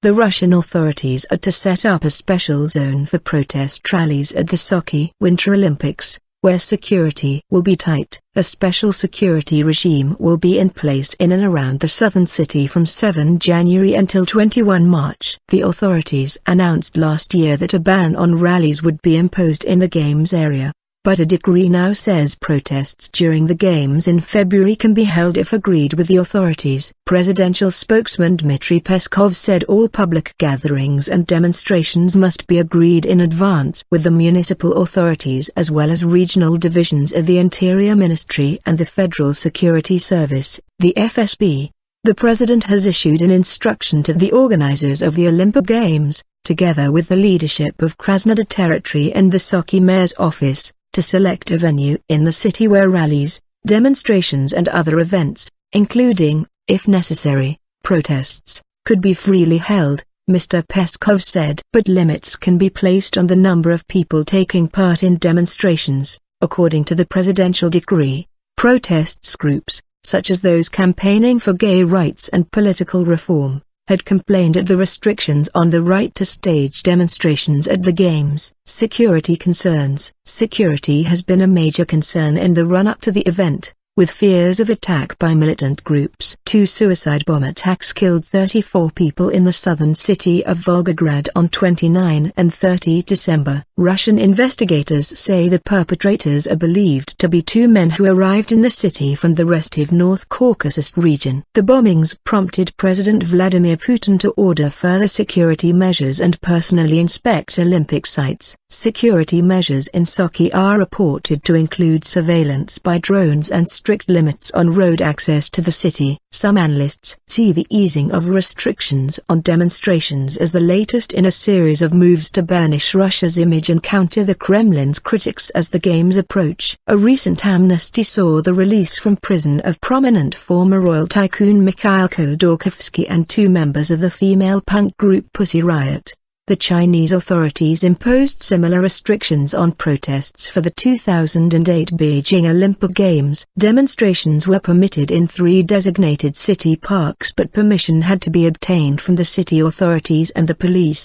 The Russian authorities are to set up a special zone for protest rallies at the Sochi Winter Olympics, where security will be tight. A special security regime will be in place in and around the southern city from 7 January until 21 March. The authorities announced last year that a ban on rallies would be imposed in the Games area, but a decree now says protests during the Games in February can be held if agreed with the authorities. Presidential spokesman Dmitry Peskov said all public gatherings and demonstrations must be agreed in advance with the municipal authorities as well as regional divisions of the Interior Ministry and the Federal Security Service, the FSB. The president has issued an instruction to the organizers of the Olympic Games, together with the leadership of Krasnodar Territory and the Sochi mayor's office, to select a venue in the city where rallies, demonstrations and other events, including, if necessary, protests, could be freely held, Mr. Peskov said. But limits can be placed on the number of people taking part in demonstrations. According to the presidential decree, protests groups, such as those campaigning for gay rights and political reform, had complained at the restrictions on the right to stage demonstrations at the Games. Security concerns. Security has been a major concern in the run-up to the event, with fears of attack by militant groups. 2 suicide bomb attacks killed 34 people in the southern city of Volgograd on 29 and 30 December. Russian investigators say the perpetrators are believed to be 2 men who arrived in the city from the restive North Caucasus region. The bombings prompted President Vladimir Putin to order further security measures and personally inspect Olympic sites. Security measures in Sochi are reported to include surveillance by drones and strict limits on road access to the city. Some analysts see the easing of restrictions on demonstrations as the latest in a series of moves to burnish Russia's image and counter the Kremlin's critics as the Games approach. A recent amnesty saw the release from prison of prominent former oil tycoon Mikhail Khodorkovsky and 2 members of the female punk group Pussy Riot. The Chinese authorities imposed similar restrictions on protests for the 2008 Beijing Olympic Games. Demonstrations were permitted in 3 designated city parks, but permission had to be obtained from the city authorities and the police.